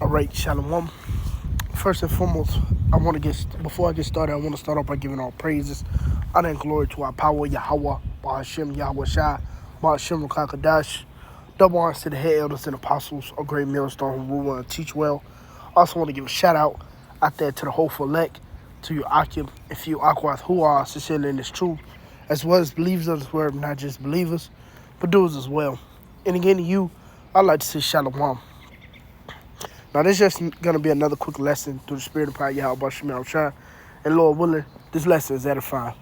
All right, Shalom. First and foremost, before I get started, I want to start off by giving all praises, honor, and glory to our power, Yahawah, bahasham, Yahawashi, bahasham, Rawchaa Qadash. Double honors to the head elders and apostles, a great millstone who rule and teach well. Also want to give a shout out there to the hopeful elect, to you Akim and few Aquas who are sincerely in this truth, as well as believers of this word, not just believers, but doers as well. And again, to you, I'd like to say Shalom. Now, this is just going to be another quick lesson through the spirit of power, Yahawah, and Lord willing, this lesson is edifying.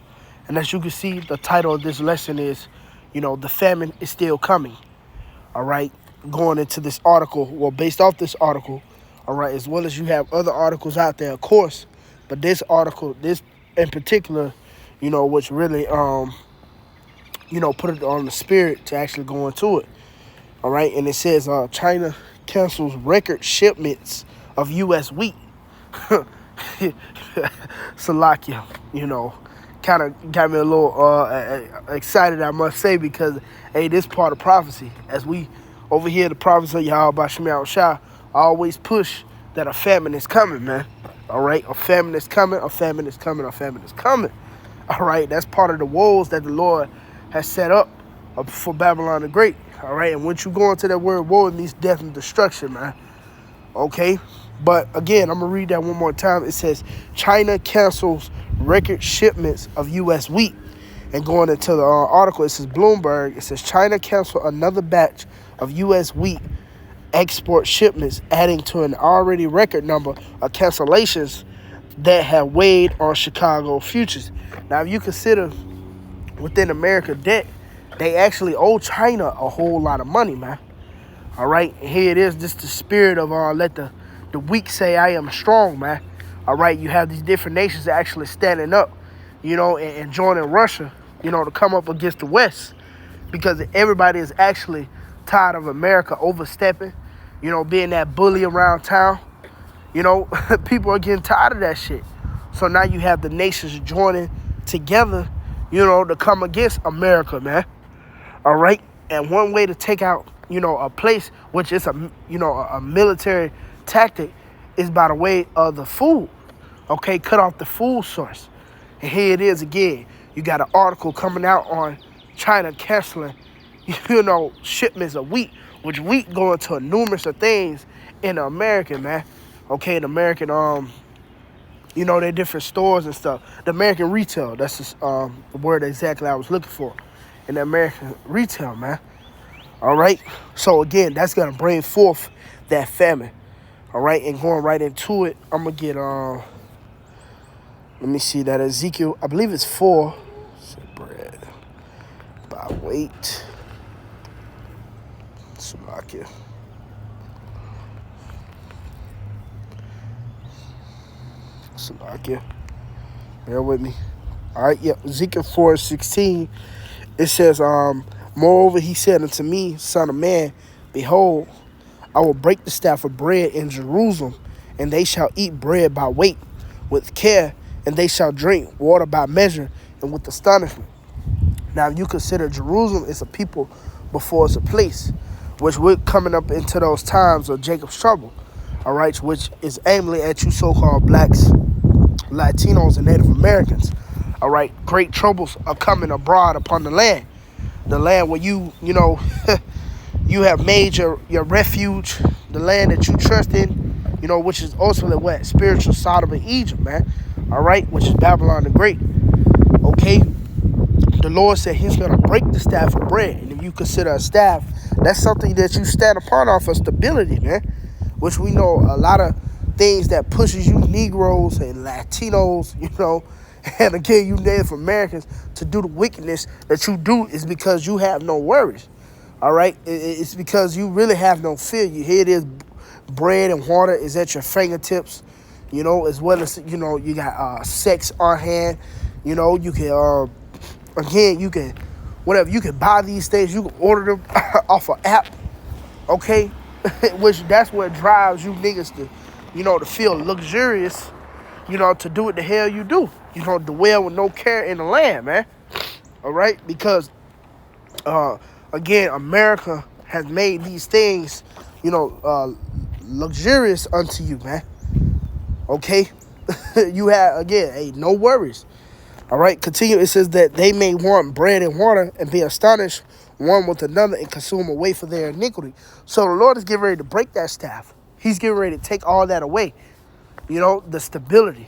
And as you can see, the title of this lesson is, the famine is still coming. All right, going into this article, well, based off this article, all right, as well as you have other articles out there, of course, but this article, this in particular, which really, put it on the spirit to actually go into it. All right, and it says China cancels record shipments of U.S. wheat. Salakia, kind of got me a little excited, I must say, because, hey, this part of prophecy, as we over here, the prophets of Yahawah always push that a famine is coming, man. All right, a famine is coming, a famine is coming, a famine is coming. All right, that's part of the woes that the Lord has set up for Babylon the Great. All right, and once you go into that word woe, it means death and destruction, man. Okay, but again, I'm going to read that one more time. It says, China cancels record shipments of U.S. wheat. And going into the article, it says Bloomberg, it says China canceled another batch of U.S. wheat export shipments, adding to an already record number of cancellations that have weighed on Chicago futures. Now, if you consider within America debt, they actually owe China a whole lot of money, man. All right, and here it is, just the spirit of let the weak say I am strong, man. All right, you have these different nations actually standing up, and joining Russia, to come up against the West, because everybody is actually tired of America overstepping, being that bully around town. People are getting tired of that shit. So now you have the nations joining together, to come against America, man. All right, and one way to take out, a place, which is a military tactic, is by the way of the food. Okay, cut off the food source. And here it is again. You got an article coming out on China canceling, shipments of wheat, which wheat going to numerous of things in America, man. Okay, in American, their different stores and stuff. The American retail, that's just, the word exactly I was looking for. In the American retail, man. All right. So again, that's gonna bring forth that famine. All right, and going right into it, I'm gonna get let me see that Ezekiel. I believe it's 4. Say bread by weight. Salakia. Salakia. Bear with me. All right. Yep. Ezekiel 4:16. It says, moreover, he said unto me, Son of man, behold, I will break the staff of bread in Jerusalem, and they shall eat bread by weight with care, and they shall drink water by measure and with astonishment. Now, if you consider Jerusalem is a people before it's a place, which we're coming up into those times of Jacob's trouble, all right, which is aiming at you so-called blacks, Latinos, and Native Americans. All right, great troubles are coming abroad upon the land where you you have made your refuge, the land that you trust in, which is also the what? Spiritual Sodom and Egypt, man. All right, which is Babylon the Great. Okay, the Lord said he's going to break the staff of bread. And if you consider a staff, that's something that you stand upon off of stability, man, which we know a lot of things that pushes you Negroes and Latinos, and again, you Native Americans, to do the wickedness that you do is because you have no worries. All right? It's because you really have no fear. Here it is, bread and water is at your fingertips, as well as, you got sex on hand. You can, again, you can, whatever, you can buy these things. You can order them off an app, okay? Which that's what drives you niggas to, to feel luxurious, to do what the hell you do. Dwell with no care in the land, man. All right? Because, again, America has made these things, luxurious unto you, man. Okay? You have, again, hey, no worries. All right? Continue. It says that they may want bread and water and be astonished one with another and consume away for their iniquity. So the Lord is getting ready to break that staff. He's getting ready to take all that away. You know, the stability,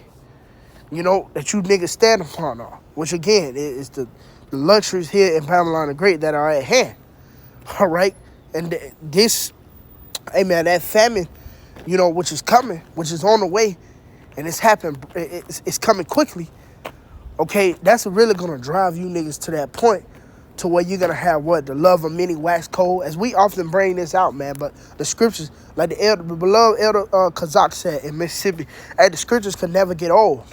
you know, that you niggas stand upon, which again is the luxuries here in Babylon the Great that are at hand. All right? And this, hey man, that famine, you know, which is coming, which is on the way, and it's happening, it's coming quickly. Okay, that's really gonna drive you niggas to that point to where you're gonna have what? The love of many wax cold. As we often bring this out, man, but the scriptures, like the beloved Elder Kazak said in Mississippi, hey, the scriptures can never get old.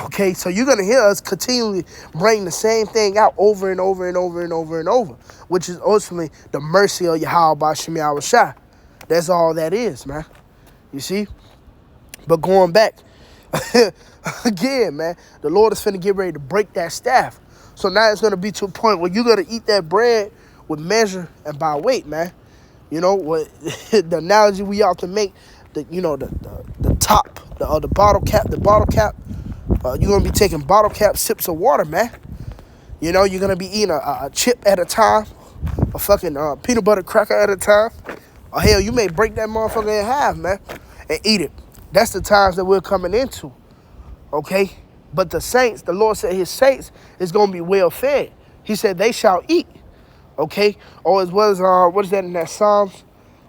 Okay, so you're gonna hear us continually bring the same thing out over and over and over and over and over, which is ultimately the mercy of Yahawah Yahawashi. That's all that is, man. You see? But going back, again, man, the Lord is finna get ready to break that staff. So now it's gonna be to a point where you're gonna eat that bread with measure and by weight, man. You know what? The analogy we often make, the top, the bottle cap, you're gonna be taking bottle cap sips of water, man. You know, you're gonna be eating a chip at a time, a fucking peanut butter cracker at a time. Or hell, you may break that motherfucker in half, man, and eat it. That's the times that we're coming into, okay? But the saints, the Lord said his saints is going to be well fed. He said they shall eat, okay? Or as well as, what is that in that Psalms?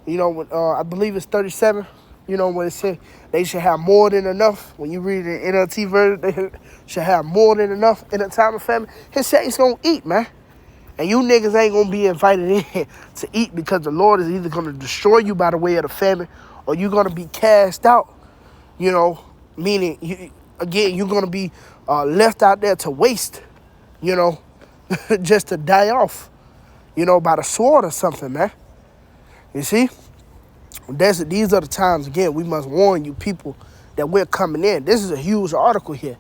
You know, I believe it's 37, you know, when it said they should have more than enough. When you read the NLT version, they should have more than enough in a time of famine. His saints going to eat, man. And you niggas ain't going to be invited in to eat because the Lord is either going to destroy you by the way of the famine or you're going to be cast out, you know, meaning, you're going to be left out there to waste, you know, just to die off, you know, by the sword or something, man. You see? These are the times, again, we must warn you people that we're coming in. This is a huge article here,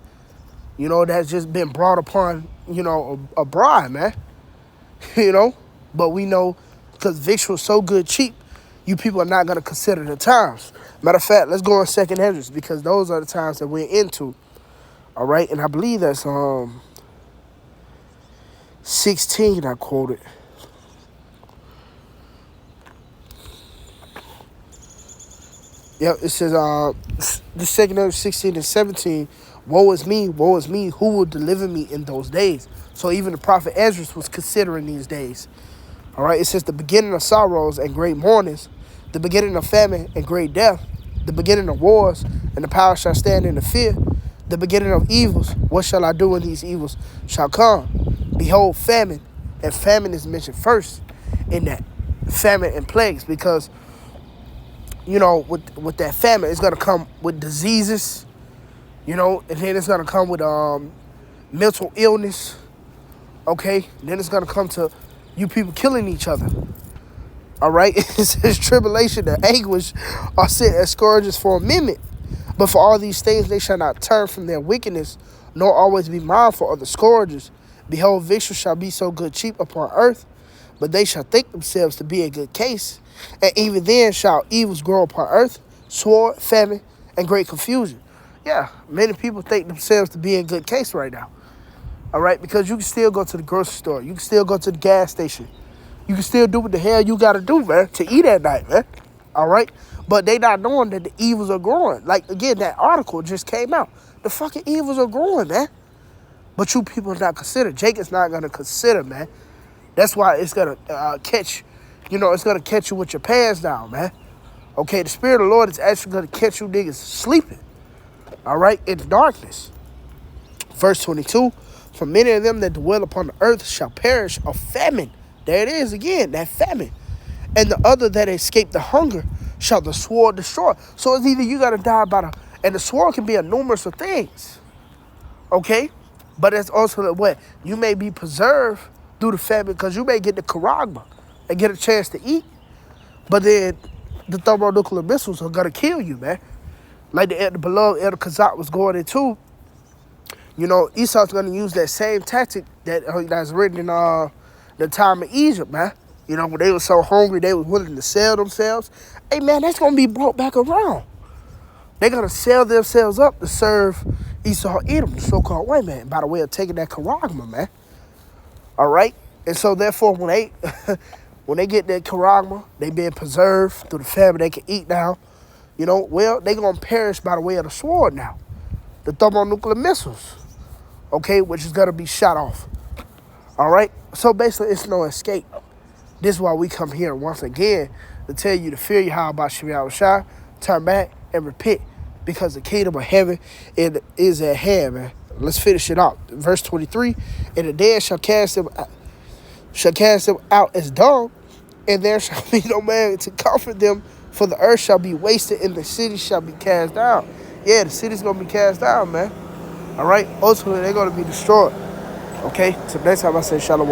you know, that's just been brought upon, you know, a bride, man. You know, but we know because victual is so good cheap, you people are not going to consider the times. Matter of fact, let's go on 2nd Esdras because those are the times that we're into. All right, and I believe that's 16 I quoted. Yep, it says the 2nd Esdras 16 and 17. Woe is me, who will deliver me in those days? So even the prophet Esdras was considering these days. All right, it says the beginning of sorrows and great mournings, the beginning of famine and great death, the beginning of wars, and the power shall stand in the fear, the beginning of evils. What shall I do when these evils shall come? Behold, famine, and famine is mentioned first in that, famine and plagues, because, you know, with that famine, it's going to come with diseases, you know, and then it's going to come with mental illness, okay? And then it's going to come to you people killing each other, all right? It says tribulation and anguish are set as scourges for a minute, but for all these things they shall not turn from their wickedness, nor always be mindful of the scourges. Behold, victuals shall be so good cheap upon earth, but they shall think themselves to be a good case, and even then shall evils grow upon earth, sword, famine, and great confusion. Yeah, many people think themselves to be in good case right now. All right, because you can still go to the grocery store. You can still go to the gas station. You can still do what the hell you got to do, man, to eat at night, man. All right? But they not knowing that the evils are growing. Like, again, that article just came out. The fucking evils are growing, man. But you people are not considered. Jacob's not going to consider, man. That's why it's going to catch, you know, it's going to catch you with your pants down, man. Okay, the Spirit of the Lord is actually going to catch you niggas sleeping. All right, in the darkness. Verse 22, for many of them that dwell upon the earth shall perish of famine. There it is again, that famine. And the other that escape the hunger shall the sword destroy. So it's either you got to die by and the sword can be a numerous of things. Okay? But it's also the way you may be preserved through the famine because you may get the karagma and get a chance to eat. But then the thermonuclear missiles are going to kill you, man. Like the beloved Elder Kazak was going into, you know, Esau's going to use that same tactic that's written in the time of Egypt, man. You know, when they were so hungry, they was willing to sell themselves. Hey, man, that's going to be brought back around. They're going to sell themselves up to serve Esau Edom, the so-called white man, by the way of taking that charagma, man. All right? And so, therefore, when they when they get that charagma, they being preserved through the famine they can eat now, you know, well, they're going to perish by the way of the sword now. The thermonuclear missiles, okay, which is going to be shot off. All right? So, basically, it's no escape. This is why we come here once again to tell you to fear Yahawashi, turn back and repent, because the kingdom of heaven is at hand, man. Let's finish it out. Verse 23, and the dead shall cast them out as dung, and there shall be no man to comfort them, for the earth shall be wasted and the city shall be cast down. Yeah, the city's going to be cast down, man. All right? Ultimately, they're going to be destroyed. Okay? So next time I say shalom.